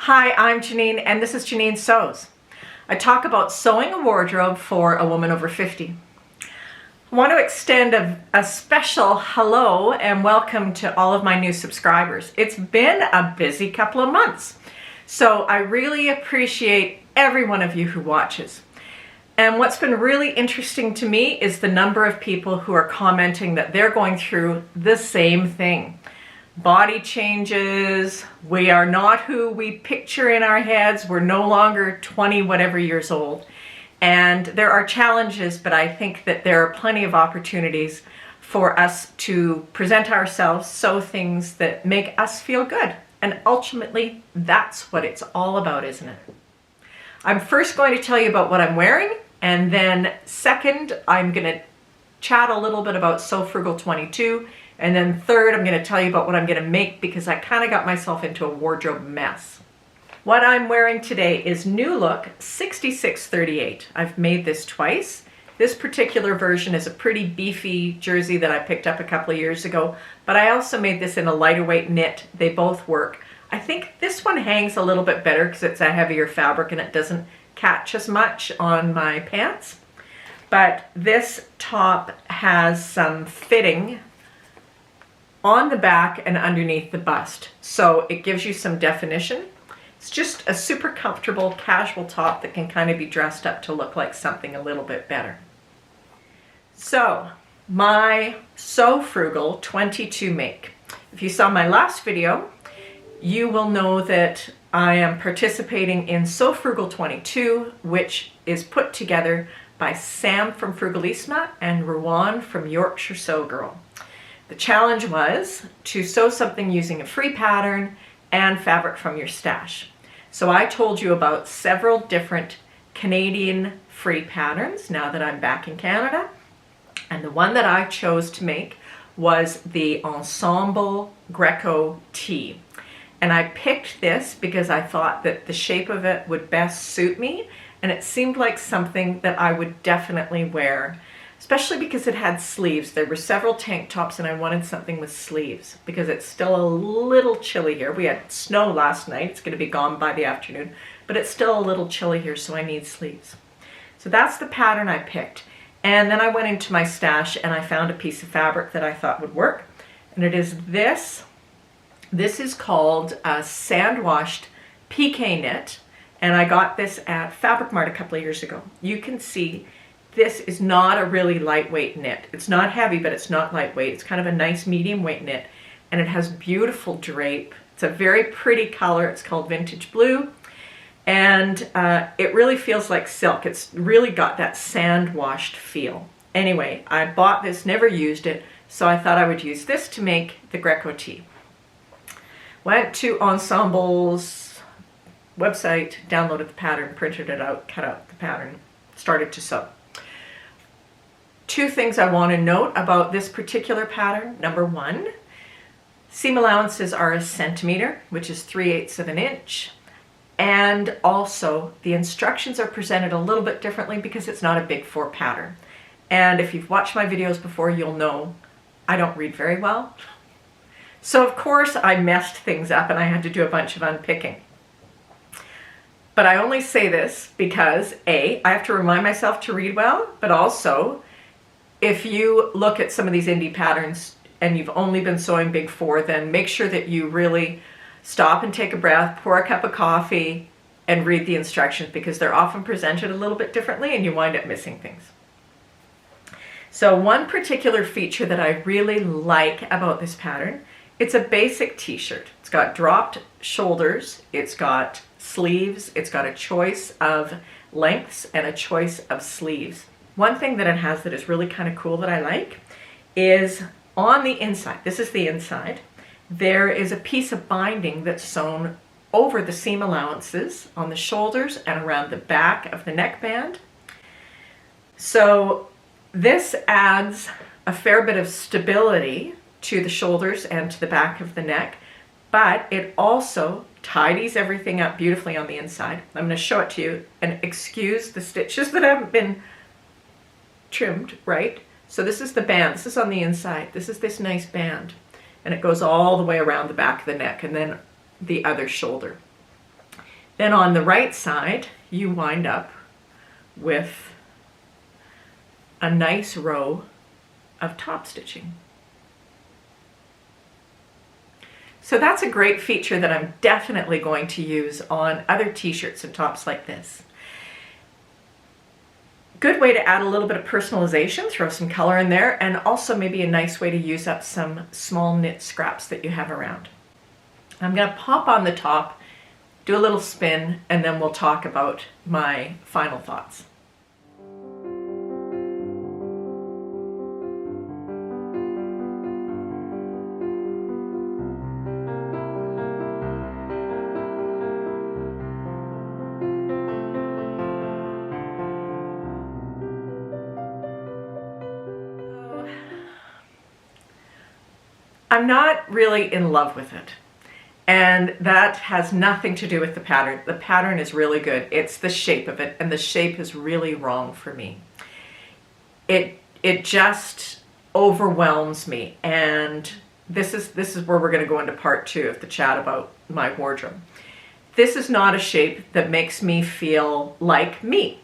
Hi, I'm Janine, and this is Janine Sews. I talk about sewing a wardrobe for a woman over 50. I want to extend a special hello and welcome to all of my new subscribers. It's been a busy couple of months, so I really appreciate every one of you who watches. And what's been really interesting to me is the number of people who are commenting that they're going through the same thing. Body changes, we are not who we picture in our heads, we're no longer 20 whatever years old. And there are challenges, but I think that there are plenty of opportunities for us to present ourselves, sew things that make us feel good. And ultimately, that's what it's all about, isn't it? I'm first going to tell you about what I'm wearing, and then second, I'm going to chat a little bit about Sew Frugal 22, and then third, I'm going to tell you about what I'm going to make because I kind of got myself into a wardrobe mess. What I'm wearing today is New Look 6638. I've made this twice. This particular version is a pretty beefy jersey that I picked up a couple of years ago, but I also made this in a lighter weight knit. They both work. I think this one hangs a little bit better because it's a heavier fabric and it doesn't catch as much on my pants. But this top has some fitting on the back and underneath the bust, so it gives you some definition. It's just a super comfortable casual top that can kind of be dressed up to look like something a little bit better. So my Sew Frugal 22 make. If you saw my last video, you will know that I am participating in Sew Frugal 22, which is put together by Sam from Frugalisma and Rowan from Yorkshire Sew Girl. The challenge was to sew something using a free pattern and fabric from your stash. So I told you about several different Canadian free patterns now that I'm back in Canada. And the one that I chose to make was the Ensemble Greco Tee. And I picked this because I thought that the shape of it would best suit me, and it seemed like something that I would definitely wear, especially because it had sleeves. There were several tank tops and I wanted something with sleeves because it's still a little chilly here. We had snow last night. It's going to be gone by the afternoon, but it's still a little chilly here, so I need sleeves. So that's the pattern I picked. And then I went into my stash and I found a piece of fabric that I thought would work. And it is this. This is called a Sandwashed Pique knit. And I got this at Fabric Mart a couple of years ago. You can see this is not a really lightweight knit. It's not heavy, but it's not lightweight. It's kind of a nice medium weight knit, and it has beautiful drape. It's a very pretty color. It's called Vintage Blue, and it really feels like silk. It's really got that sand-washed feel. Anyway, I bought this, never used it, so I thought I would use this to make the Greco Tee. Went to Ensemble's website, downloaded the pattern, printed it out, cut out the pattern, started to sew. Two things I want to note about this particular pattern. Number one, seam allowances are a centimeter, which is 3/8 of an inch. And also the instructions are presented a little bit differently because it's not a big 4 pattern. And if you've watched my videos before, you'll know I don't read very well. So of course I messed things up and I had to do a bunch of unpicking. But I only say this because A, I have to remind myself to read well, but also if you look at some of these indie patterns and you've only been sewing big 4, then make sure that you really stop and take a breath, pour a cup of coffee, and read the instructions because they're often presented a little bit differently and you wind up missing things. So one particular feature that I really like about this pattern, it's a basic t-shirt. It's got dropped shoulders, it's got sleeves, it's got a choice of lengths and a choice of sleeves. One thing that it has that is really kind of cool that I like is on the inside, this is the inside, there is a piece of binding that's sewn over the seam allowances on the shoulders and around the back of the neckband. So this adds a fair bit of stability to the shoulders and to the back of the neck, but it also tidies everything up beautifully on the inside. I'm going to show it to you, and excuse the stitches that haven't been trimmed right. So this is the band. This is on the inside. This is this nice band, and it goes all the way around the back of the neck and then the other shoulder. Then on the right side, you wind up with a nice row of top stitching. So that's a great feature that I'm definitely going to use on other t-shirts and tops like this. Good way to add a little bit of personalization, throw some color in there, and also maybe a nice way to use up some small knit scraps that you have around. I'm going to pop on the top, do a little spin, and then we'll talk about my final thoughts. I'm not really in love with it, and that has nothing to do with the pattern. The pattern is really good. It's the shape of it, and the shape is really wrong for me. It just overwhelms me, and this is where we're going to go into part 2 of the chat about my wardrobe. This is not a shape that makes me feel like me.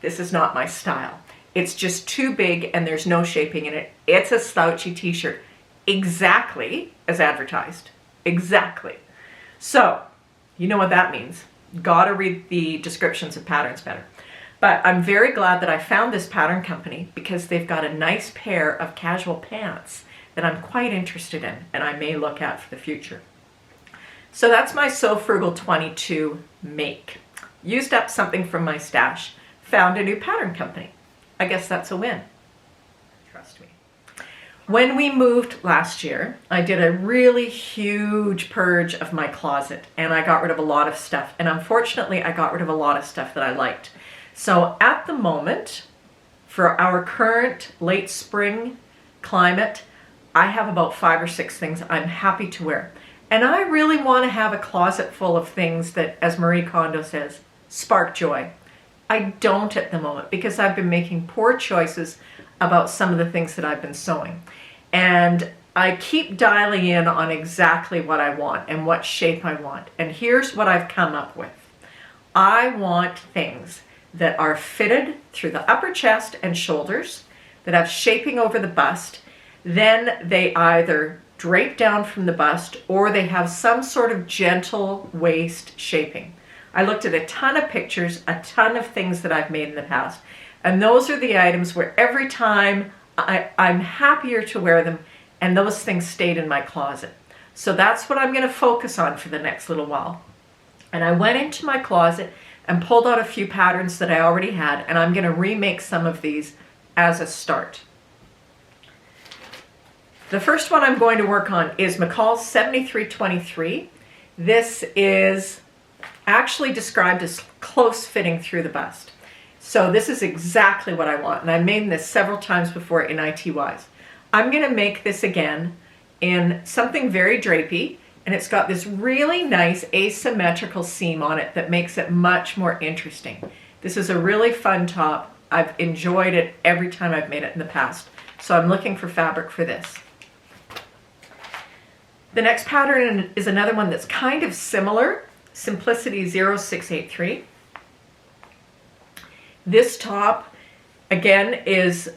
This is not my style. It's just too big and there's no shaping in it. It's a slouchy t-shirt. Exactly as advertised. Exactly. So, you know what that means. Gotta read the descriptions of patterns better. But I'm very glad that I found this pattern company because they've got a nice pair of casual pants that I'm quite interested in and I may look at for the future. So that's my Sew Frugal 22 make. Used up something from my stash, found a new pattern company. I guess that's a win. Trust me. When we moved last year, I did a really huge purge of my closet and I got rid of a lot of stuff. And unfortunately, I got rid of a lot of stuff that I liked. So at the moment, for our current late spring climate, I have about 5 or 6 things I'm happy to wear. And I really want to have a closet full of things that, as Marie Kondo says, spark joy. I don't at the moment because I've been making poor choices about some of the things that I've been sewing. And I keep dialing in on exactly what I want and what shape I want. And here's what I've come up with. I want things that are fitted through the upper chest and shoulders, that have shaping over the bust. Then they either drape down from the bust or they have some sort of gentle waist shaping. I looked at a ton of pictures, a ton of things that I've made in the past. And those are the items where every time I'm happier to wear them, and those things stayed in my closet. So that's what I'm going to focus on for the next little while. And I went into my closet and pulled out a few patterns that I already had, and I'm going to remake some of these as a start. The first one I'm going to work on is McCall's 7323. This is actually described as close fitting through the bust. So this is exactly what I want, and I've made this several times before in ITYs. I'm going to make this again in something very drapey, and it's got this really nice asymmetrical seam on it that makes it much more interesting. This is a really fun top. I've enjoyed it every time I've made it in the past, so I'm looking for fabric for this. The next pattern is another one that's kind of similar, Simplicity 0683. This top, again, is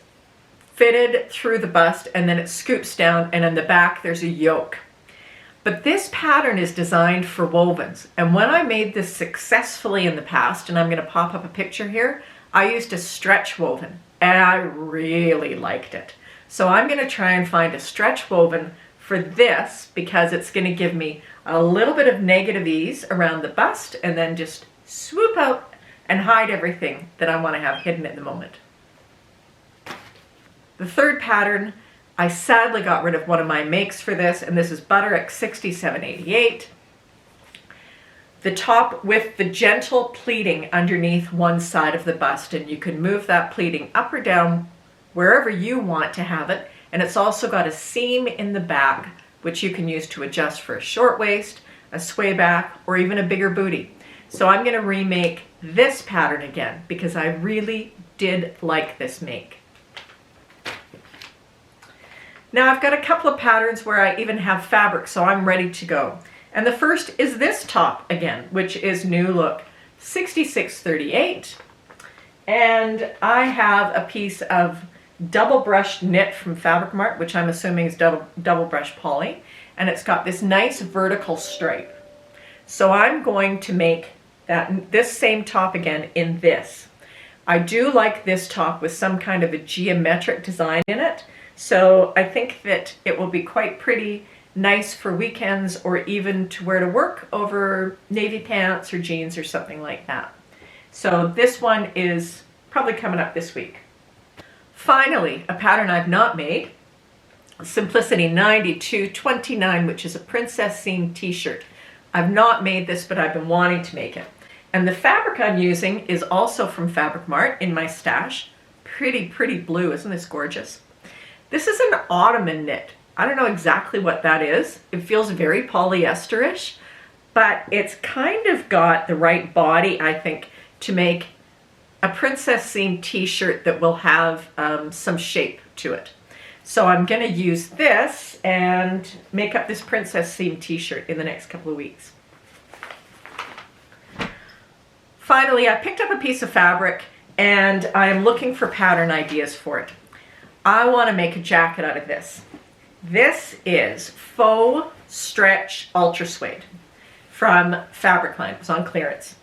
fitted through the bust and then it scoops down, and in the back there's a yoke. But this pattern is designed for wovens, and when I made this successfully in the past, and I'm going to pop up a picture here, I used a stretch woven and I really liked it. So I'm going to try and find a stretch woven for this because it's going to give me a little bit of negative ease around the bust and then just swoop out and hide everything that I want to have hidden at the moment. The third pattern, I sadly got rid of one of my makes for this, and this is Butter X 6788. The top with the gentle pleating underneath one side of the bust, and you can move that pleating up or down wherever you want to have it. And it's also got a seam in the back, which you can use to adjust for a short waist, a sway back, or even a bigger booty. So I'm going to remake this pattern again because I really did like this make. Now I've got a couple of patterns where I even have fabric, so I'm ready to go. And the first is this top again, which is new look 6638. And I have a piece of double brushed knit from Fabric Mart, which I'm assuming is double brush poly. And it's got this nice vertical stripe. So I'm going to make this same top again in this. I do like this top with some kind of a geometric design in it. So I think that it will be quite pretty, nice for weekends or even to wear to work over navy pants or jeans or something like that. So this one is probably coming up this week. Finally, a pattern I've not made, Simplicity 9229, which is a princess seam t-shirt. I've not made this, but I've been wanting to make it. And the fabric I'm using is also from Fabric Mart in my stash. Pretty blue, isn't this gorgeous? This is an ottoman knit. I don't know exactly what that is. It feels very polyester-ish, but it's kind of got the right body, I think, to make a princess seam t-shirt that will have some shape to it. So I'm going to use this and make up this princess seam t-shirt in the next couple of weeks. Finally, I picked up a piece of fabric and I am looking for pattern ideas for it. I want to make a jacket out of this. This is Faux Stretch Ultra Suede from Fabricland. It was on clearance.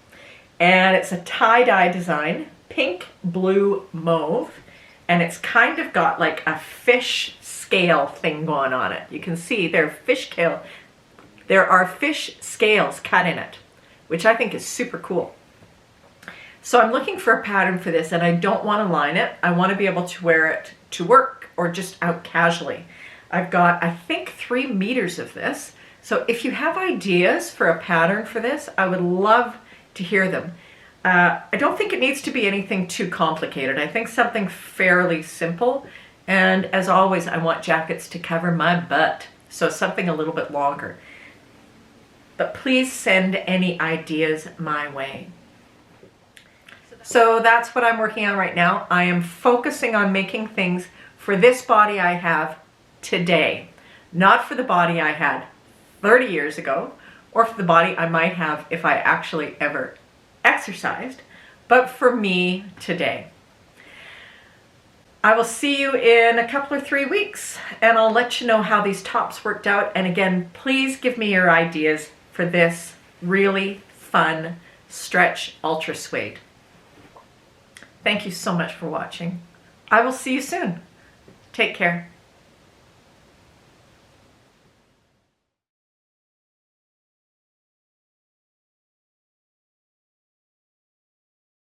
And it's a tie-dye design, pink, blue, mauve. And it's kind of got like a fish scale thing going on it. You can see there are fish scales cut in it, which I think is super cool. So I'm looking for a pattern for this and I don't want to line it. I want to be able to wear it to work or just out casually. I've got, I think, 3 meters of this. So if you have ideas for a pattern for this, I would love to hear them. I don't think it needs to be anything too complicated. I think something fairly simple. And as always, I want jackets to cover my butt. So something a little bit longer. But please send any ideas my way. So that's what I'm working on right now. I am focusing on making things for this body I have today. Not for the body I had 30 years ago, or for the body I might have if I actually ever exercised, but for me today. I will see you in a couple or 3 weeks and I'll let you know how these tops worked out. And again, please give me your ideas for this really fun stretch ultra suede. Thank you so much for watching. I will see you soon. Take care.